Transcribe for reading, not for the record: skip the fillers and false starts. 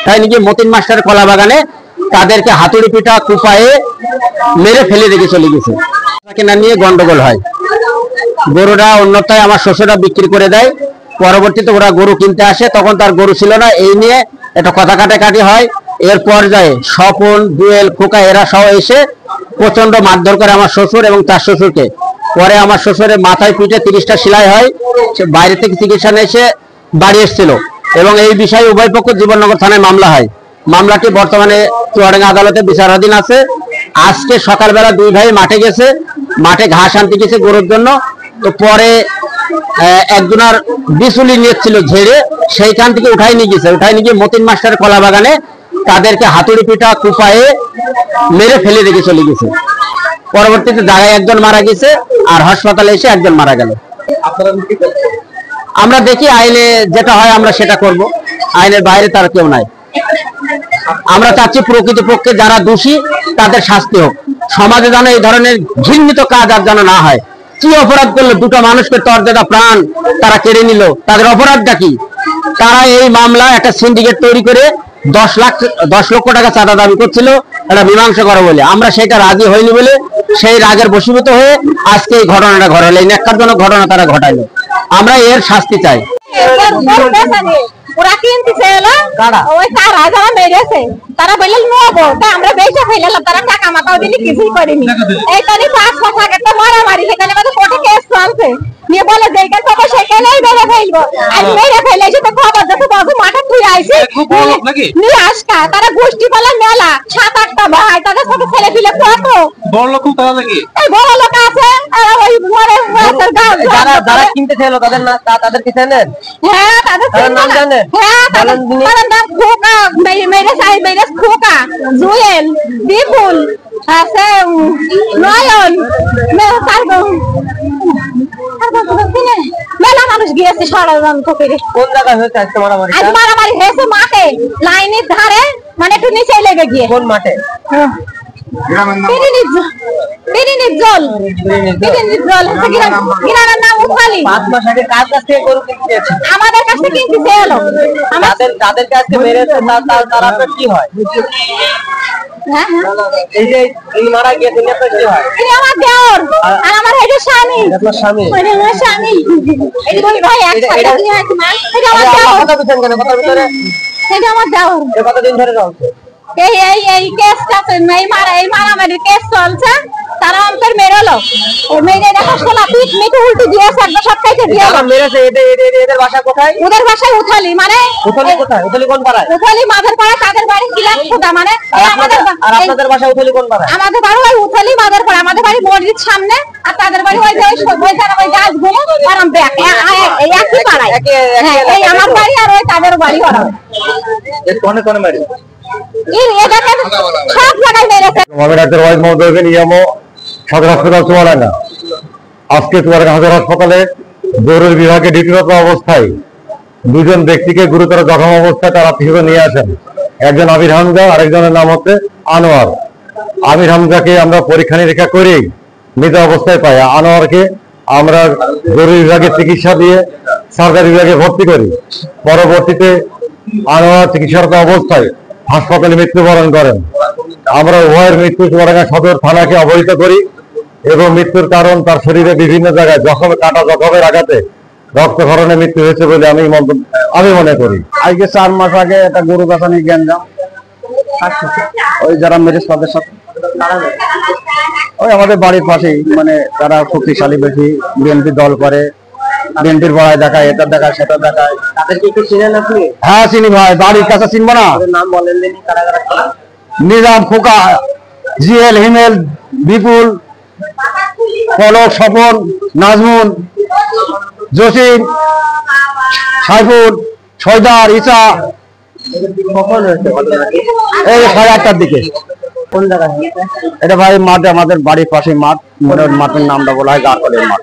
তাই নাকি মতিন মাস্টার কলা বাগানে তাদেরকে হাতুড়ি পিটা কুপায়ে মেরে ফেলে রেখে চলে গেছে। কিনা নিয়ে গন্ডগোল হয়, গরুটা অন্যথায় আমার শ্বশুরা বিক্রি করে দেয়। পরবর্তীতে ওরা গরু কিনতে আসে, তখন তার গরু ছিল না, এই নিয়ে একটা কথা কাটাকাটি হয়। এর পর্যায়ে স্বপন, জুয়েল, খোকা এরা সহ এসে প্রচন্ড মারধর করে আমার শ্বশুর এবং তার শ্বশুরকে। পরে আমার শ্বশুরের মাথায় পিঠে 30টা সেলাই হয়। সে বাইরে থেকে চিকিৎসা নিয়ে এসে বাড়ি এসেছিল এবং এই বিষয়ে উভয় পক্ষ জীবননগর থানায় মামলা হয়। মামলাটি বর্তমানে চুয়াডাঙ্গা আদালতে বিচারাধীন আছে। আজকে সকালবেলা দুই ভাই মাঠে গেছে, মাঠে ঘাস আনতে গেছে গরুর জন্য। তো পরে একজনের বিচুলি নিয়েছিল ঝেড়ে, সেইখান থেকে উঠাই নিয়ে গিয়ে মতিন মাস্টার কলা বাগানে তাদেরকে হাতুড়ি পিটা কুপায়ে মেরে ফেলে রেখে চলে গেছে। পরবর্তীতে জায়গায় একজন মারা গেছে আর হাসপাতালে এসে একজন মারা গেল। আমরা দেখি আইনে যেটা হয় আমরা সেটা করব, আইনের বাইরে তার কেউ নাই। আমরা চাচ্ছি প্রকৃতপক্ষে যারা দোষী তাদের শাস্তি হোক, সমাজে যেন এই ধরনের ঘৃণিত কাজ আর যেন না হয়। কি অপরাধ করলো? দুটো মানুষকে তর্জেদা প্রাণ তারা কেড়ে নিল, তাদের অপরাধটা কি? তারা এই মামলা একটা সিন্ডিকেট তৈরি করে 10 লক্ষ টাকা চাঁদা দাবি করছিল এটা মীমাংসা করা বলে। আমরা সেটা রাজি হইনি বলে সেই রাগের বশীভূত হয়ে আজকে এই ঘটনাটা ঘটালো, এই ন্যাক্কারজনক ঘটনা তারা ঘটাইলো। আমরা এর শাস্তি চাই। ওরা কিনতে চাইলো, ওই তারা যারা মেরেছে তারা বললে নেবো, তাই আমরা বেশি ফেলাম। তারা টাকা মাথাও দিলে কিছুই করেনি। এইখানে 5 মাস আগে তো মারামারি, সেখানে আমাদের কোর্টে কেস চলছে, নিয়ে বলে যে এইখানে তখন সেখানেই মেরে ফেলবো। আর মেরে ফেলেছি তো খবর যত বাবু মাঠে তুই আইসি নিয়ে আসকা। তারা গোষ্ঠী বলে মেলা 7-8টা ভাই, তাদের সাথে ছেলে পিলে কত বড় লোক তারা নাকি এই বড় লোক আছে। ওই মরে যারা কিনতে চাইলো তাদের না, তাদের কি জানেন? হ্যাঁ, তাদের নাম জানেন? হ্যাঁ, তাদের নাম খোকা, মেরে খোকা, জুয়েল, বিপুল আছে, নয়ন, মেলা মানুষ গিয়েছে ষড়যন্ত্র করে। কোন জায়গায় হয়েছে আজকে মারামারি? আজ মারামারি হয়েছে মাঠে, লাইনের ধারে, মানে একটু নিচে লেগে গিয়ে। কোন মাঠে? আমাদের কাছে কিনতে এলো, তাদের কাছে মেরেছে, তারা কি হয়? এই যে মারা গিয়েছে কি হয়? আমার দেওর আর আমার এই যে স্বামী, স্বামী আমার স্বামী, এই দুই ভাই একসাথে নিয়ে আছে মা। এটা আমার দেওর। কথা বুঝছেন কেন? কথার ভিতরে এটা আমার দেওর। কতদিন ধরে চলছে এই কেসটা? এই মারামারি কেস চলছে। তারা আমাদের মেরেলো, ও মেরে দেখো সোলা পিঠ মিট উল্টে দিয়েছে, একদম সব কেটে দিয়েছে। মেরেছে। এদের বাসা কোথায়? ওদের বাসায় উথালি, মানে উথালি কোথায়? উথালি কোন পাড়ায়? উথালি মাদের পাড়া, তাদের বাড়ি কিলাম খোদা, মানে আর আপনাদের বাসা উথালি কোন পাড়ায়? আমাদের বাড়ি ওই উথালি মাদের পাড়া, আমাদের বাড়ি মসজিদ সামনে, আর তাদের বাড়ি ওই যে ওই গাছগুলো আরাম ব্যাক, এই একই পাড়ায়। এই আমার বাড়ি আর ওই তাদের বাড়ি ওরা। কোনে কোনে মারি সব জায়গায় মেরেছে। সদর হাসপাতাল চুয়াডাঙ্গা। আজকে চুয়াডাঙ্গা সদর হাসপাতালে জরুরি বিভাগে ডিউটিরত অবস্থায় দুজন ব্যক্তিকে গুরুতর জখম অবস্থায় তারা চিকিৎসা নিয়ে আসেন। একজন আমির হামজা, আরেকজনের নাম হচ্ছে আনোয়ার। আমির হামজাকে আমরা পরীক্ষা নিরীক্ষা করেই মৃত অবস্থায় পাই। আনোয়ারকে আমরা জরুরি বিভাগে চিকিৎসা দিয়ে সরকারি বিভাগে ভর্তি করি। পরবর্তীতে আনোয়ার চিকিৎসারত অবস্থায় হাসপাতালে মৃত্যুবরণ করেন। আমরা উভয়ের মৃত্যু চুয়াডাঙ্গা সদর থানাকে অবহিত করি এবং মৃত্যুর কারণ তার শরীরে বিভিন্ন জায়গায় কাটা জখমের আঘাতে রক্তক্ষরণে মৃত্যু হয়েছে বলে আমি মনে করি। আজকে 4 মাস আগে একটা গরু বাঁচানি গ্যাঞ্জাম, ওই যারা মেরেছে তাদের সাথে, ওই আমাদের বাড়ির পাশেই, মানে তারা শক্তিশালী, বেশি বিএনপি দল করে, বিএনপির বড়াই দেখায়, এটা দেখায় সেটা দেখায়। তাদেরকে একটু চিনেন আপনি? হ্যাঁ চিনি ভাই, বাড়ির কাছে চিনবো না? নাম বলেন। নিজাম, খোকা, জিএল, হিমেল, বিপুল, পলক, স্বপন, নাজমুন, জসিম, সাইফুল, ছয়দার, ইসা। এই 8:30টার দিকে। কোন জায়গায়? এটা ভাই মাঠে, আমাদের বাড়ির পাশে মাঠ, মাঠের নামটা বলা হয় গারকলের মাঠ।